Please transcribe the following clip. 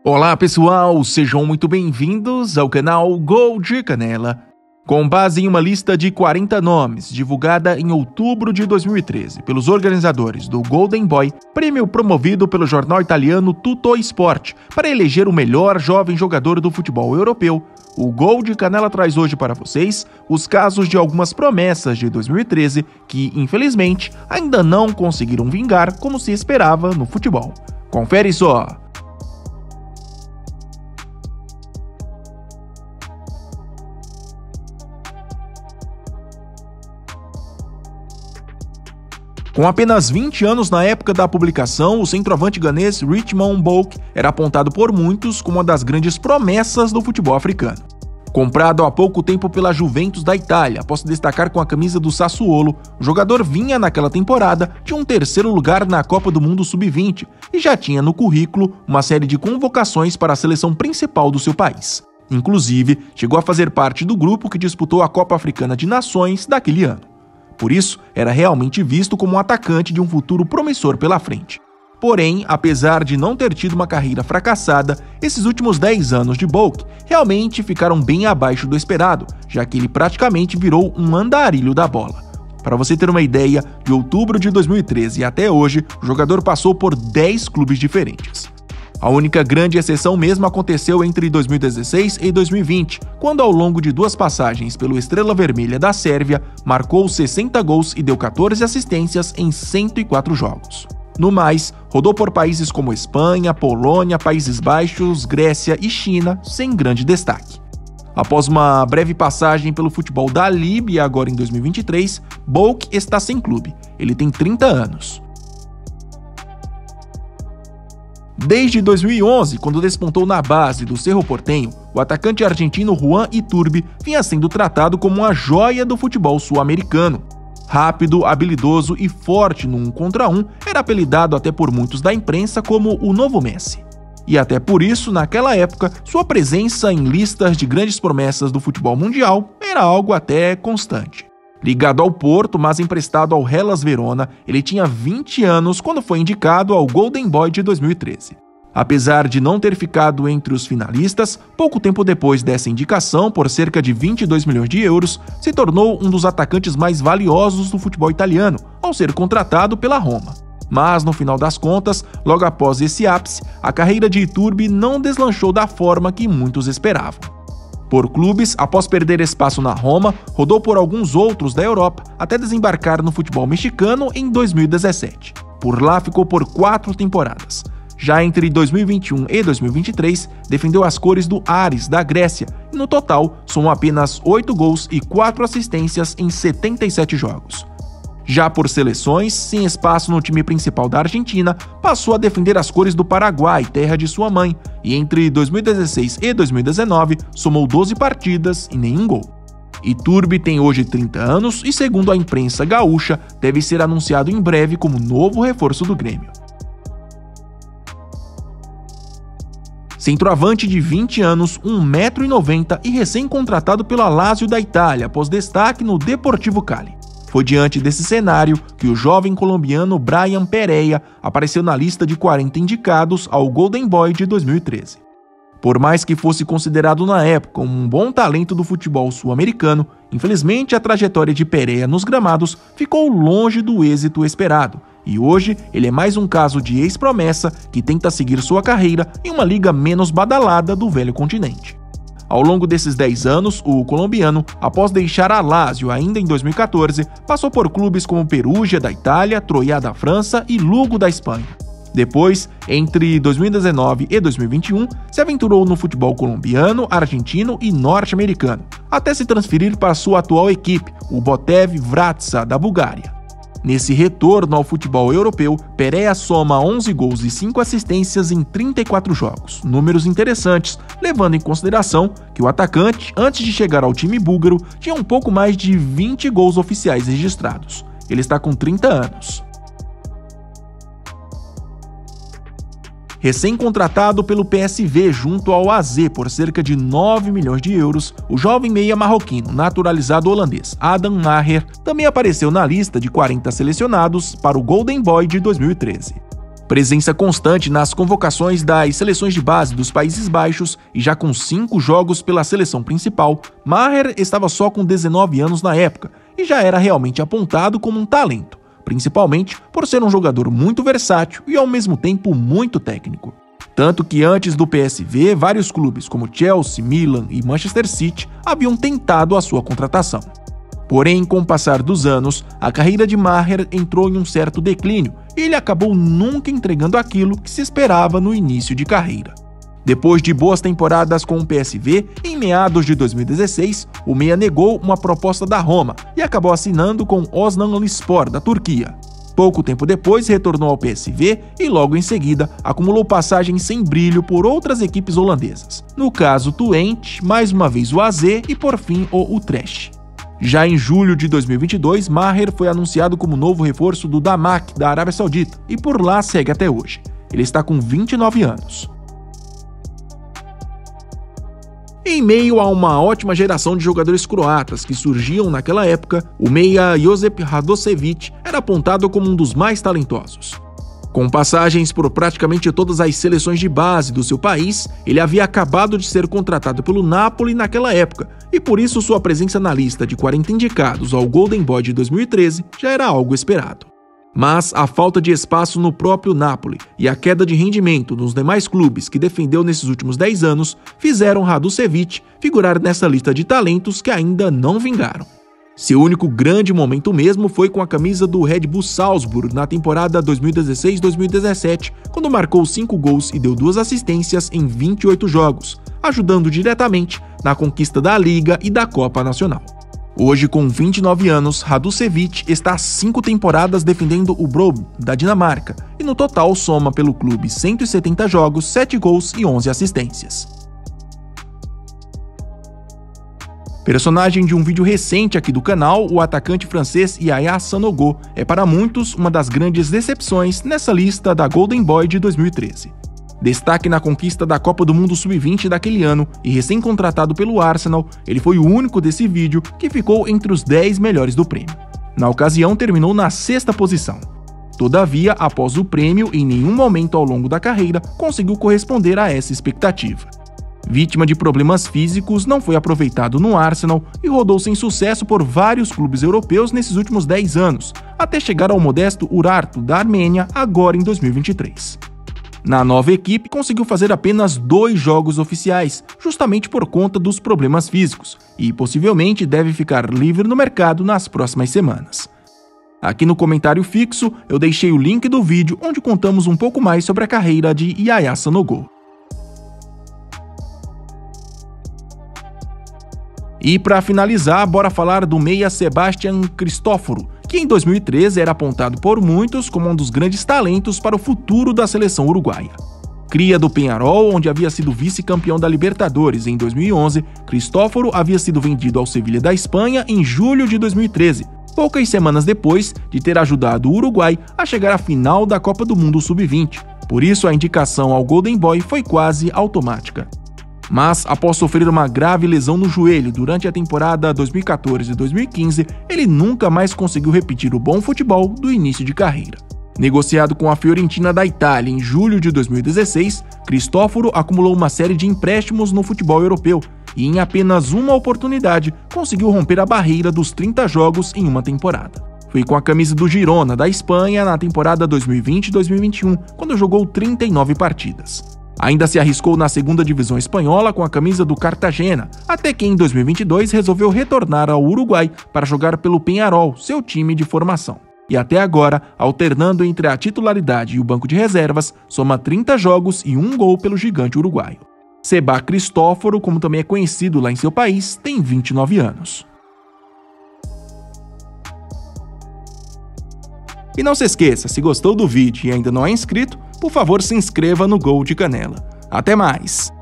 Olá pessoal, sejam muito bem-vindos ao canal Gol de Canela. Com base em uma lista de 40 nomes, divulgada em outubro de 2013 pelos organizadores do Golden Boy, prêmio promovido pelo jornal italiano Tutto Sport para eleger o melhor jovem jogador do futebol europeu, o Gol de Canela traz hoje para vocês os casos de algumas promessas de 2013 que, infelizmente, ainda não conseguiram vingar como se esperava no futebol. Confere só! Com apenas 20 anos na época da publicação, o centroavante ganês Richmond Bouk era apontado por muitos como uma das grandes promessas do futebol africano. Comprado há pouco tempo pela Juventus da Itália, após se destacar com a camisa do Sassuolo, o jogador vinha naquela temporada de um terceiro lugar na Copa do Mundo Sub-20 e já tinha no currículo uma série de convocações para a seleção principal do seu país. Inclusive, chegou a fazer parte do grupo que disputou a Copa Africana de Nações daquele ano. Por isso, era realmente visto como um atacante de um futuro promissor pela frente. Porém, apesar de não ter tido uma carreira fracassada, esses últimos 10 anos de Bouk realmente ficaram bem abaixo do esperado, já que ele praticamente virou um andarilho da bola. Para você ter uma ideia, de outubro de 2013 até hoje, o jogador passou por 10 clubes diferentes. A única grande exceção mesmo aconteceu entre 2016 e 2020, quando ao longo de 2 passagens pelo Estrela Vermelha da Sérvia, marcou 60 gols e deu 14 assistências em 104 jogos. No mais, rodou por países como Espanha, Polônia, Países Baixos, Grécia e China, sem grande destaque. Após uma breve passagem pelo futebol da Líbia agora em 2023, Bouk está sem clube. Ele tem 30 anos. Desde 2011, quando despontou na base do Cerro Porteño, o atacante argentino Juan Iturbe vinha sendo tratado como uma joia do futebol sul-americano. Rápido, habilidoso e forte no 1 contra 1, era apelidado até por muitos da imprensa como o novo Messi. E até por isso, naquela época, sua presença em listas de grandes promessas do futebol mundial era algo até constante. Ligado ao Porto, mas emprestado ao Hellas Verona, ele tinha 20 anos quando foi indicado ao Golden Boy de 2013. Apesar de não ter ficado entre os finalistas, pouco tempo depois dessa indicação, por cerca de 22 milhões de euros, se tornou um dos atacantes mais valiosos do futebol italiano, ao ser contratado pela Roma. Mas, no final das contas, logo após esse ápice, a carreira de Iturbe não deslanchou da forma que muitos esperavam. Por clubes, após perder espaço na Roma, rodou por alguns outros da Europa, até desembarcar no futebol mexicano em 2017. Por lá ficou por 4 temporadas. Já entre 2021 e 2023, defendeu as cores do Aris, da Grécia, e no total, somou apenas 8 gols e 4 assistências em 77 jogos. Já por seleções, sem espaço no time principal da Argentina, passou a defender as cores do Paraguai, terra de sua mãe, e entre 2016 e 2019 somou 12 partidas e nenhum gol. Iturbe tem hoje 30 anos e, segundo a imprensa gaúcha, deve ser anunciado em breve como novo reforço do Grêmio. Centroavante de 20 anos, 1,90 m e recém-contratado pelo Lazio da Itália após destaque no Deportivo Cali. Foi diante desse cenário que o jovem colombiano Bryan Pereira apareceu na lista de 40 indicados ao Golden Boy de 2013. Por mais que fosse considerado na época um bom talento do futebol sul-americano, infelizmente a trajetória de Pereira nos gramados ficou longe do êxito esperado, e hoje ele é mais um caso de ex-promessa que tenta seguir sua carreira em uma liga menos badalada do velho continente. Ao longo desses 10 anos, o colombiano, após deixar a Lazio ainda em 2014, passou por clubes como Perugia da Itália, Troyes da França e Lugo da Espanha. Depois, entre 2019 e 2021, se aventurou no futebol colombiano, argentino e norte-americano, até se transferir para sua atual equipe, o Botev Vratsa da Bulgária. Nesse retorno ao futebol europeu, Pereira soma 11 gols e 5 assistências em 34 jogos, números interessantes, levando em consideração que o atacante, antes de chegar ao time búlgaro, tinha um pouco mais de 20 gols oficiais registrados. Ele está com 30 anos. Recém-contratado pelo PSV junto ao AZ por cerca de 9 milhões de euros, o jovem meia marroquino naturalizado holandês Adam Maher também apareceu na lista de 40 selecionados para o Golden Boy de 2013. Presença constante nas convocações das seleções de base dos Países Baixos e já com 5 jogos pela seleção principal, Maher estava só com 19 anos na época e já era realmente apontado como um talento, principalmente por ser um jogador muito versátil e ao mesmo tempo muito técnico. Tanto que antes do PSV, vários clubes como Chelsea, Milan e Manchester City haviam tentado a sua contratação. Porém, com o passar dos anos, a carreira de Maher entrou em um certo declínio e ele acabou nunca entregando aquilo que se esperava no início de carreira. Depois de boas temporadas com o PSV, em meados de 2016, o meia negou uma proposta da Roma e acabou assinando com o Osmanlıspor da Turquia. Pouco tempo depois, retornou ao PSV e logo em seguida acumulou passagens sem brilho por outras equipes holandesas. No caso, Twente, mais uma vez o AZ e por fim o Utrecht. Já em julho de 2022, Maher foi anunciado como novo reforço do Damak, da Arábia Saudita, e por lá segue até hoje. Ele está com 29 anos. Em meio a uma ótima geração de jogadores croatas que surgiam naquela época, o meia Josip Radošević era apontado como um dos mais talentosos. Com passagens por praticamente todas as seleções de base do seu país, ele havia acabado de ser contratado pelo Napoli naquela época, e por isso sua presença na lista de 40 indicados ao Golden Boy de 2013 já era algo esperado. Mas a falta de espaço no próprio Napoli e a queda de rendimento nos demais clubes que defendeu nesses últimos 10 anos fizeram Radošević figurar nessa lista de talentos que ainda não vingaram. Seu único grande momento mesmo foi com a camisa do Red Bull Salzburg na temporada 2016-2017, quando marcou 5 gols e deu 2 assistências em 28 jogos, ajudando diretamente na conquista da Liga e da Copa Nacional. Hoje, com 29 anos, Radošević está há 5 temporadas defendendo o Brøndby, da Dinamarca, e no total soma pelo clube 170 jogos, 7 gols e 11 assistências. Personagem de um vídeo recente aqui do canal, o atacante francês Yaya Sanogo é para muitos uma das grandes decepções nessa lista da Golden Boy de 2013. Destaque na conquista da Copa do Mundo Sub-20 daquele ano e recém-contratado pelo Arsenal, ele foi o único desse vídeo que ficou entre os 10 melhores do prêmio. Na ocasião, terminou na 6ª posição. Todavia, após o prêmio, em nenhum momento ao longo da carreira conseguiu corresponder a essa expectativa. Vítima de problemas físicos, não foi aproveitado no Arsenal e rodou sem sucesso por vários clubes europeus nesses últimos 10 anos, até chegar ao modesto Urartu da Armênia agora em 2023. Na nova equipe, conseguiu fazer apenas 2 jogos oficiais, justamente por conta dos problemas físicos, e possivelmente deve ficar livre no mercado nas próximas semanas. Aqui no comentário fixo, eu deixei o link do vídeo onde contamos um pouco mais sobre a carreira de Yaya Sanogo. E para finalizar, bora falar do meia Sebastian Cristóforo, que em 2013 era apontado por muitos como um dos grandes talentos para o futuro da seleção uruguaia. Cria do Peñarol, onde havia sido vice-campeão da Libertadores em 2011, Cristóforo havia sido vendido ao Sevilha da Espanha em julho de 2013, poucas semanas depois de ter ajudado o Uruguai a chegar à final da Copa do Mundo Sub-20. Por isso a indicação ao Golden Boy foi quase automática. Mas, após sofrer uma grave lesão no joelho durante a temporada 2014 e 2015, ele nunca mais conseguiu repetir o bom futebol do início de carreira. Negociado com a Fiorentina da Itália em julho de 2016, Cristóforo acumulou uma série de empréstimos no futebol europeu e, em apenas uma oportunidade, conseguiu romper a barreira dos 30 jogos em uma temporada. Foi com a camisa do Girona da Espanha na temporada 2020-2021, quando jogou 39 partidas. Ainda se arriscou na 2ª divisão espanhola com a camisa do Cartagena, até que em 2022 resolveu retornar ao Uruguai para jogar pelo Peñarol, seu time de formação. E até agora, alternando entre a titularidade e o banco de reservas, soma 30 jogos e 1 gol pelo gigante uruguaio. Seba Cristóforo, como também é conhecido lá em seu país, tem 29 anos. E não se esqueça, se gostou do vídeo e ainda não é inscrito, por favor se inscreva no Gol de Canela. Até mais!